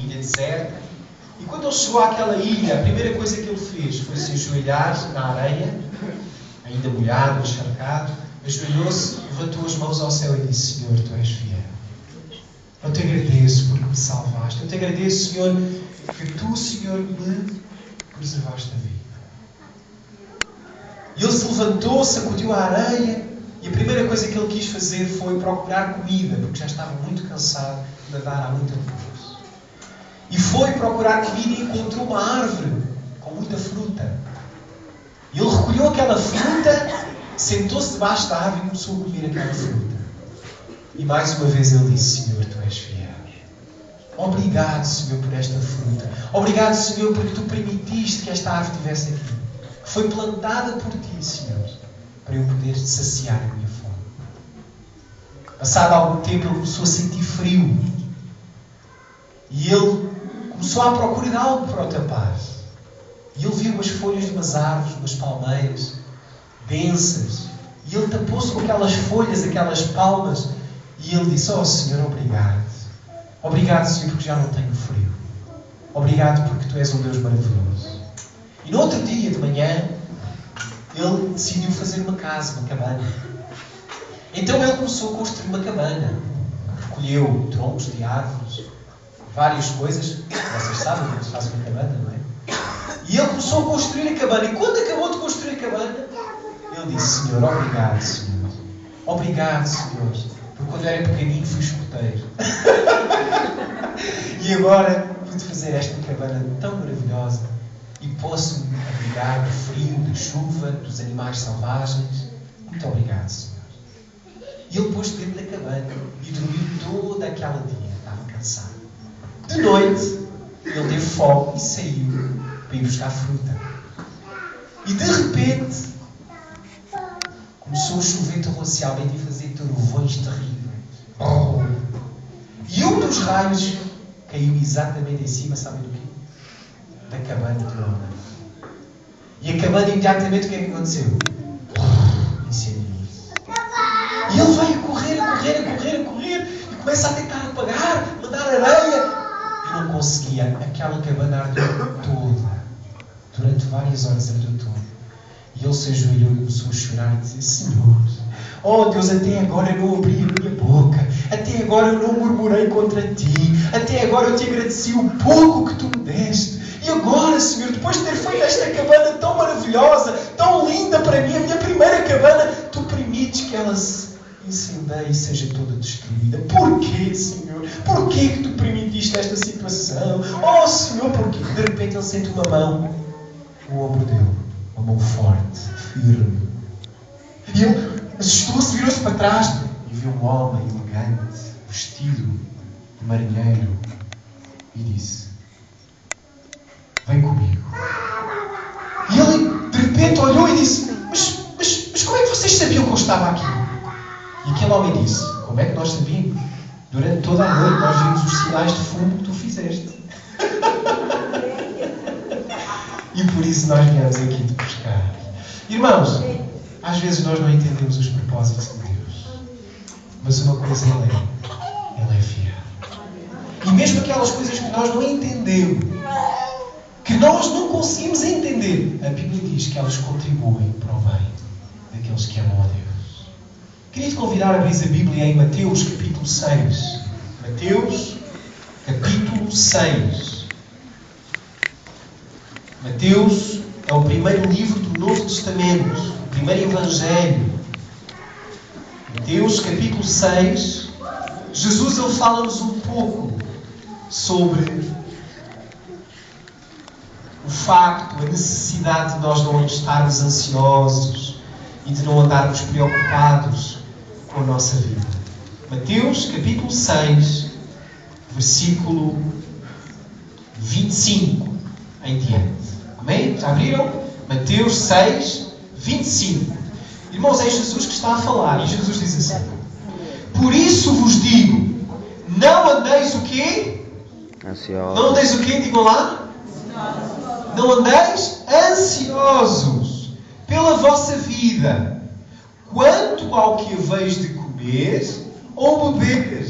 ilha deserta. E quando ele chegou àquela ilha, a primeira coisa que ele fez foi se ajoelhar na areia, ainda molhado, encharcado. Ajoelhou-se, levantou as mãos ao céu e disse: Senhor, Tu és fiel. Eu te agradeço porque me salvaste. Eu te agradeço, Senhor, que Tu, Senhor, me preservaste a vida. E ele se levantou, sacudiu a areia e a primeira coisa que ele quis fazer foi procurar comida, porque já estava muito cansado de nadar há muito tempo. E foi procurar comida e encontrou uma árvore com muita fruta. E ele recolheu aquela fruta, sentou-se debaixo da árvore e começou a comer aquela fruta. E mais uma vez ele disse: Senhor, Tu és fiel. Obrigado, Senhor, por esta fruta. Obrigado, Senhor, porque Tu permitiste que esta árvore estivesse aqui. Que foi plantada por Ti, Senhor, para eu poder saciar a minha fome. Passado algum tempo ele começou a sentir frio. E ele começou à procura de algo para o tapar. E ele viu as folhas de umas árvores, umas palmeiras, densas. E ele tapou-se com aquelas folhas, aquelas palmas. E ele disse: Oh Senhor, obrigado. Obrigado, Senhor, porque já não tenho frio. Obrigado porque Tu és um Deus maravilhoso. E no outro dia de manhã, ele decidiu fazer uma casa, uma cabana. Então ele começou a construir uma cabana. Recolheu troncos de árvores, várias coisas. Vocês sabem como se faz uma cabana, não é? E ele começou a construir a cabana. E quando acabou de construir a cabana, ele disse: Senhor, obrigado, Senhor. Obrigado, Senhor. Porque quando eu era pequenino fui escoteiro. E agora pude fazer esta cabana tão maravilhosa. E posso me abrigar do frio, da chuva, dos animais selvagens. Muito obrigado, Senhor. E ele pôs-se dentro da cabana e dormiu toda aquela dia. Estava cansado. De noite, ele teve fome e saiu para ir buscar fruta. E de repente, começou a chover torrencialmente e fazer trovões terríveis. E um dos raios caiu exatamente em cima, sabem do quê? Da cabana de Noé. E a cabana, imediatamente, o que é que aconteceu? Incendiou-se. E ele vai a correr, e começa a tentar apagar, mandar areia. E não conseguia. Aquela cabana ardeu toda. Durante várias horas ardeu toda. E ele se ajoelhou e começou a chorar e dizer: Senhor, oh Deus, até agora eu não abri a minha boca. Até agora eu não murmurei contra Ti. Até agora eu Te agradeci o pouco que Tu me deste. E agora, Senhor, depois de ter feito esta cabana tão maravilhosa, tão linda para mim, a minha primeira cabana, Tu permites que ela se incendeie e seja toda destruída. Porquê, Senhor? Porquê que Tu permitiste esta situação? Oh, Senhor, porquê? De repente ele sente uma mão no ombro dele. Uma mão forte, firme. E ele assustou-se, virou-se para trás e viu um homem elegante, vestido de marinheiro, e disse: Vem comigo. E ele, de repente, olhou e disse: Mas como é que vocês sabiam que eu estava aqui? E aquele homem disse: Como é que nós sabíamos? Durante toda a noite nós vimos os sinais de fumo que tu fizeste. E por isso nós viemos aqui te buscar. Irmãos, às vezes nós não entendemos os propósitos de Deus. Mas uma coisa Ele é fiel. E mesmo aquelas coisas que nós não entendemos, que nós não conseguimos entender, a Bíblia diz que elas contribuem para o bem daqueles que amam a Deus. Queria-te convidar a abrir a Bíblia em Mateus capítulo 6. Mateus capítulo 6. Mateus é o primeiro livro do Novo Testamento, o primeiro Evangelho. Mateus capítulo 6. Jesus ele fala-nos um pouco sobre o facto, a necessidade de nós não estarmos ansiosos e de não andarmos preocupados com a nossa vida. Mateus capítulo 6, versículo 25 em diante. Amém? Já abriram? Mateus 6, 25. Irmãos, é Jesus que está a falar. E Jesus diz assim: Por isso vos digo, não andeis o quê? Ansiosos. Não andeis o quê? Digam lá. Não andeis ansiosos pela vossa vida, quanto ao que haveis de comer ou beber,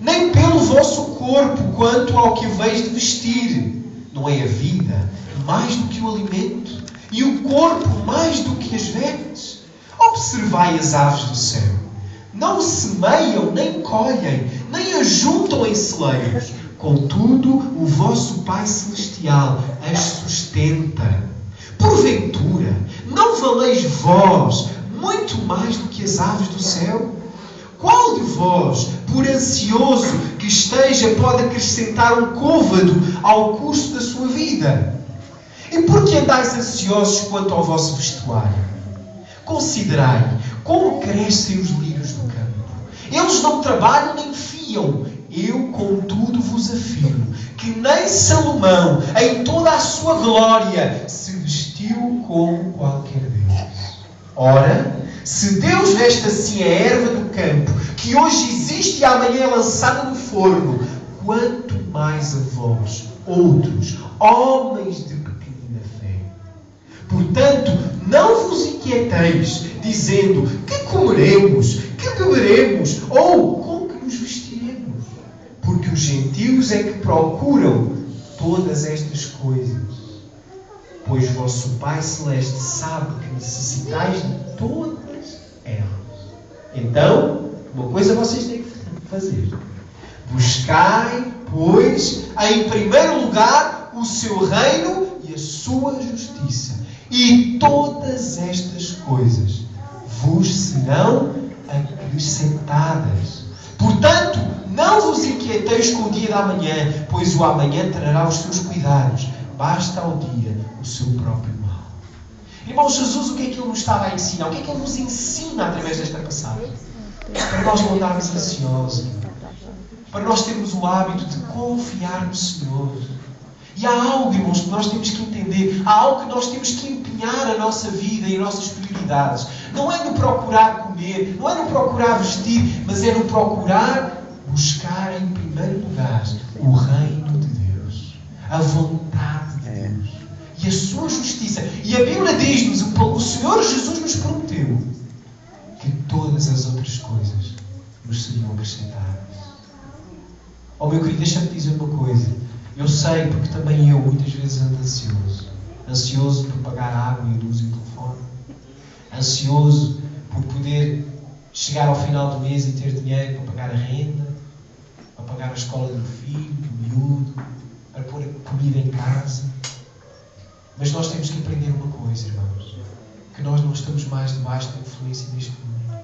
nem pelo vosso corpo quanto ao que haveis de vestir. Não é a vida mais do que o alimento, e o corpo mais do que as vestes? Observai as aves do céu. Não semeiam, nem colhem, nem ajuntam em celeiros. Contudo, o vosso Pai Celestial as sustenta. Porventura, não valeis vós muito mais do que as aves do céu? Qual de vós, por ansioso que esteja, pode acrescentar um côvado ao curso da sua vida? E por que andais ansiosos quanto ao vosso vestuário? Considerai como crescem os lírios do campo. Eles não trabalham nem fiam. Eu, contudo, vos afirmo que nem Salomão, em toda a sua glória, se vestiu como qualquer deles. Ora, se Deus veste assim a erva do campo, que hoje existe e amanhã é lançada no forno, quanto mais a vós, outros, homens de pequenina fé. Portanto, não vos inquieteis, dizendo, que comeremos, que beberemos, ou com que nos vestiremos? Porque os gentios é que procuram todas estas coisas. Pois vosso Pai Celeste sabe que necessitais de todas elas. Então, uma coisa vocês têm que fazer. Buscai, pois, em primeiro lugar, o seu reino e a sua justiça. E todas estas coisas vos serão acrescentadas. Portanto, não vos inquieteis com o dia da manhã, pois o amanhã trará os seus cuidados. Basta ao dia o seu próprio mal. Irmãos, Jesus, o que é que Ele nos estava a ensinar? O que é que Ele nos ensina através desta passagem? Para nós não andarmos ansiosos. Para nós termos o hábito de confiar no Senhor. E há algo, irmãos, que nós temos que entender. Há algo que nós temos que empenhar a nossa vida e as nossas prioridades. Não é no procurar comer, não é no procurar vestir, mas é no procurar buscar em primeiro lugar o reino de Deus. A vontade de Deus. E a sua justiça. E a Bíblia diz-nos, o Senhor Jesus nos prometeu que todas as outras coisas nos seriam acrescentadas. Oh meu querido, deixa-me dizer uma coisa. Eu sei, porque também eu muitas vezes ando ansioso. Ansioso por pagar a água e a luz e o telefone. Ansioso por poder chegar ao final do mês e ter dinheiro para pagar a renda, para pagar a escola do filho, do miúdo, para pôr a comida em casa. Mas nós temos que aprender uma coisa, irmãos. Que nós não estamos mais debaixo da influência deste mundo.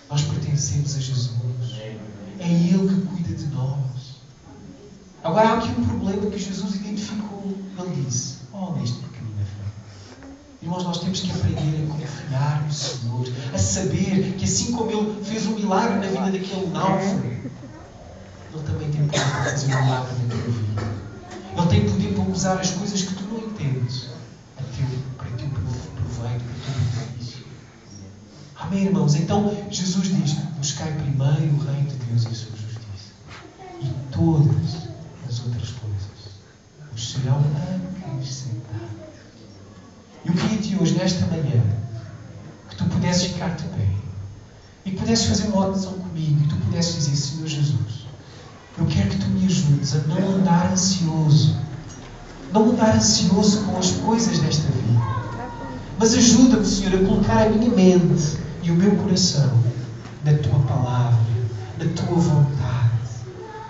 Nós pertencemos a Jesus. É Ele que cuida de nós. Agora há aqui um problema que Jesus identificou. Ele disse, homens de pequenina fé. Irmãos, nós temos que aprender a confiar no Senhor. A saber que assim como Ele fez um milagre na vida daquele náufrago, Ele também tem poder para fazer um milagre na tua vida. Ele tem poder para usar as coisas que tu não entendes para teu proveito, para teu benefício. Amém, irmãos? Então, Jesus diz, buscai primeiro o reino de Deus e a sua justiça. E todas as outras coisas vos serão acrescentadas. Eu queria-te hoje, nesta manhã, que tu pudesses ficar de pé e que pudesses fazer uma oração comigo e tu pudesses dizer, Senhor Jesus, eu quero que tu me ajudes a não andar ansioso. Não andar ansioso com as coisas desta vida. Mas ajuda-me, Senhor, a colocar a minha mente e o meu coração na Tua palavra, na Tua vontade.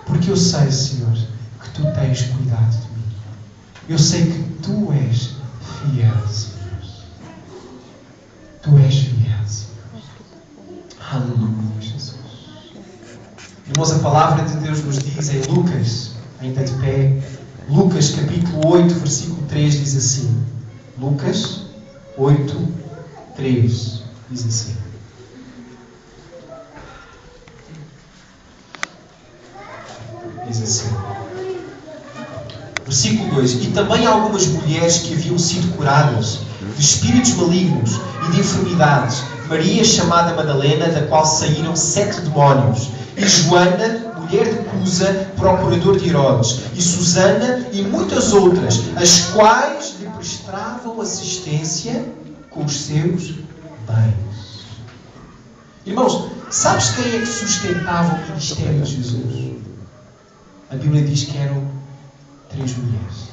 Porque eu sei, Senhor, que Tu tens cuidado de mim. Eu sei que Tu és fiel, Senhor. Tu és fiel, Senhor. Aleluia, Jesus. Irmãos, a palavra de Deus nos diz em Lucas, ainda de pé, Lucas capítulo 8, versículo 3 diz assim. Lucas 8, 3 diz assim. Diz assim. Versículo 2. E também algumas mulheres que haviam sido curadas de espíritos malignos e de enfermidades. Maria, chamada Madalena, da qual saíram 7 demónios. E Joana, mulher de Cusa, procurador de Herodes. E Susana e muitas outras, as quais lhe prestavam assistência com os seus bens. Irmãos, sabes quem é que sustentava o ministério de Jesus? a Bíblia diz que eram 3 mulheres: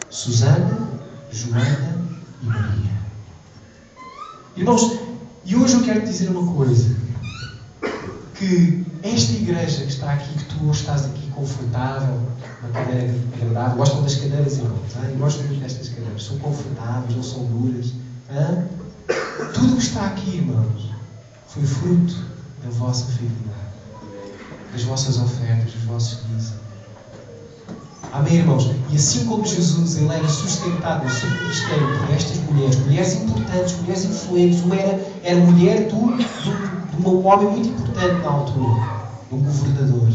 Susana, Joana e Maria. Irmãos, e hoje eu quero te dizer uma coisa: que esta igreja que está aqui, que tu estás aqui confortável, uma cadeira agradável, gostam das cadeiras, irmãos? Eu gosto muito destas cadeiras, são confortáveis, não são duras. Tudo o que está aqui, irmãos, foi fruto da vossa fidelidade, das vossas ofertas, dos vossos dízimos. Amém, irmãos? E assim como Jesus, ele era sustentado no seu ministério por estas mulheres importantes, mulheres influentes. Uma era mulher de um homem muito importante na altura, de um governador.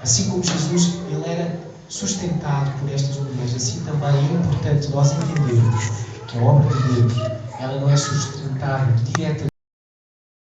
Assim como Jesus, ele era sustentado por estas mulheres, assim também é importante nós entendermos que a obra de Deus, ela não é sustentada diretamente